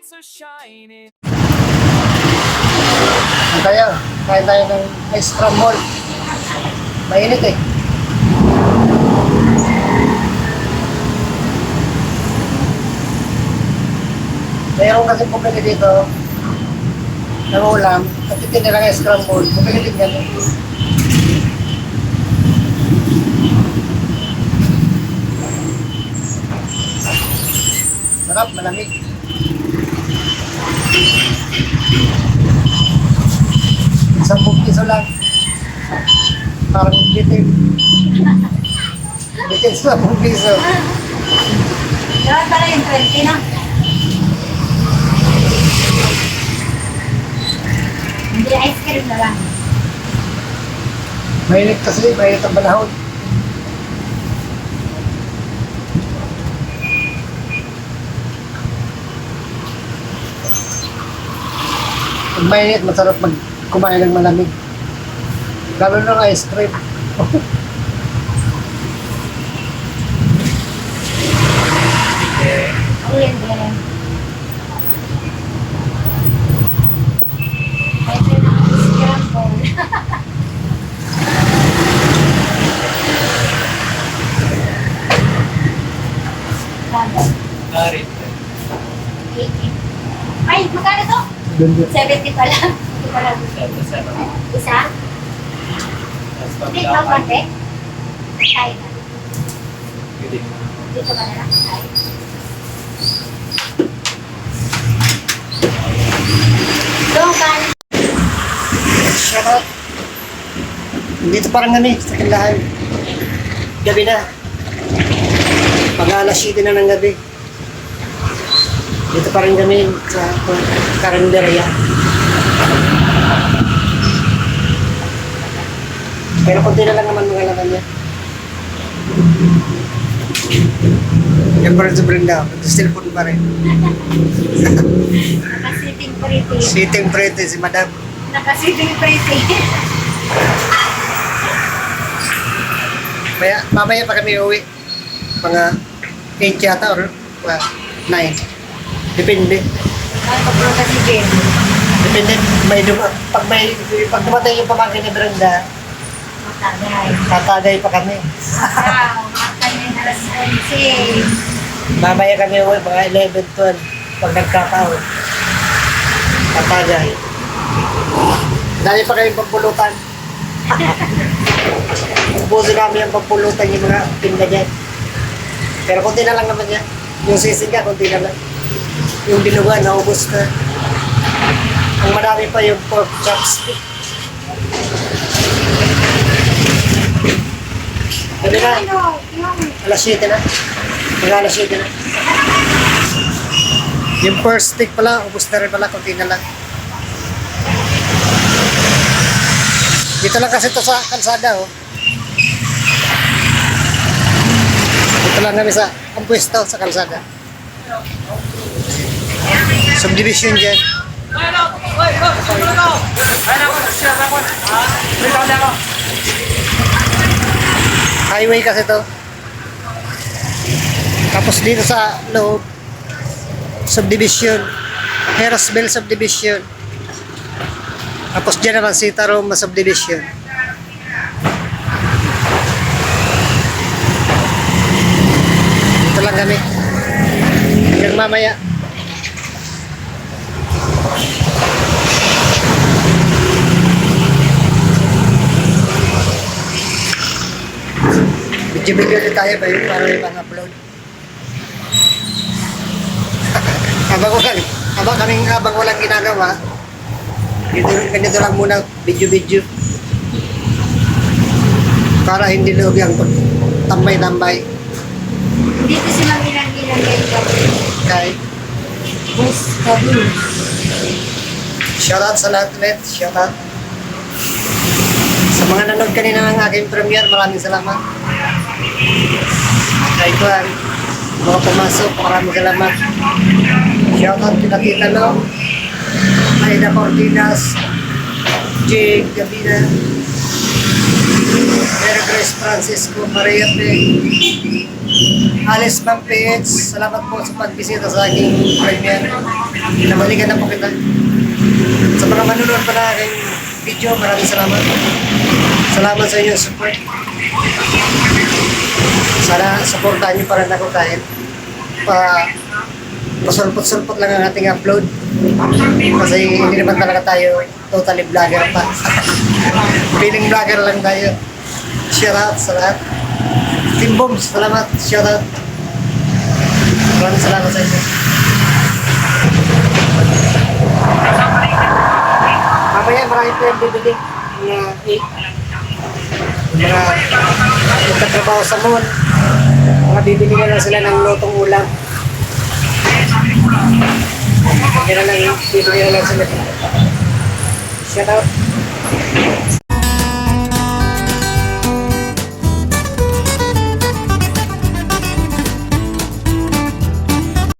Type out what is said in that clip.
lights are shining. Tayo, kain tayo ng ice crumble. Mainit eh. Mayroon kasi pumili dito ng ulam at itinilang ice crumble. Pumili din yan. Sarap, malamig. ₱10 lang. Parang bitin. Bitin sa ₱10. Dapat pala yung 20 na. Hindi, ice cream na lang. Mainit kasi, mainit ang panahon. Pag mainit, masarap kumain ng malamig. Lalo ng ice cream. Oo, yan din. Pwede na ang scramble. Garit. 80. Ay, magkano to? 70 pala. Hindi pala. Isa? Hindi, kapante? Ay, dito ka na lang. Ay. Doon ka. Sarap. Dito parang sa Kanlahan. Gabi na. Pag-alas 7 na ng gabi. Dito pa rin kami sa karinderya. Pero konti na lang naman mga laman niya. Yan pa rin sa Brenda. Nag-cellphone pa rin. Nakasiting pretty. Sitting pretty si Madam. Nakasiting pretty. Mamaya pa kami uwi. Mga 8 yata or 9. Depende. Ano pa kasi Jen? Depende. Pag dumatay yung pamangkin ni Brenda, Matagay. tatagay pa kami. Wow, makanya na alas 11. Mamaya kami uwi, mga 11, 12. Pag nagkakao. Tatagay. Dali pa kami pampulutan. Ubusin namin yung pampulutan yung mga tinda dyan. Pero konti na lang naman yan. Yung sisig ka, konti na lang. Yung dinuga, naubos na. Ang marami pa yung pork chopstick. Sabi na, alas 7 na. Mag-alas 7 na. Yung first stick pala, ubos na rin pala, konti na lang. Dito lang kasi ito sa kalsada, oh. Dito lang kami sa ang pwesto sa kalsada. Subdivision dyan. Highway kasi to. Tapos dito sa loob, subdivision. Harrisville subdivision. Tapos dyan naman si Taroma subdivision. Dito lang kami. Hanggang mamaya. Video-video ulit tayo ba yun para may pang-upload. habang walang ginagawa, ganito lang muna video-video. Para hindi loob yung tambay-tambay. Dito si Mangilang-Gilang Okay. Bus Kabul. Shoutout sa lahat ulit. Shoutout. Sa mga nanood kanina ng aking premiere, maraming salamat. Kay Juan, mga pumasok, maraming salamat. Shoutout kina Tita Lo, Aida Cortinas, Jake Gabina, Mary Grace Francisco, Maria P, Alice Ma'am PH, salamat po sa pagbisita sa aking premiere. Namalikan na po kita. Sa mga manunood pa na aking video, maraming salamat. Salamat sa inyong support. Sana supportahan niyo pa rin ako kahit pasulpot-sulpot lang ang ating upload. Kasi hindi naman talaga tayo totally vlogger pa. Feeling vlogger lang tayo. Shout out sa lahat. Team Bombs, salamat. Shout out. Maraming salamat sa inyo. Mamaya marami po yung bibili. Mga 8. Mga nagtatrabaho sa mall. Mga bibili na lang sila ng lotong ulam. Bibili na lang sila. Shout out.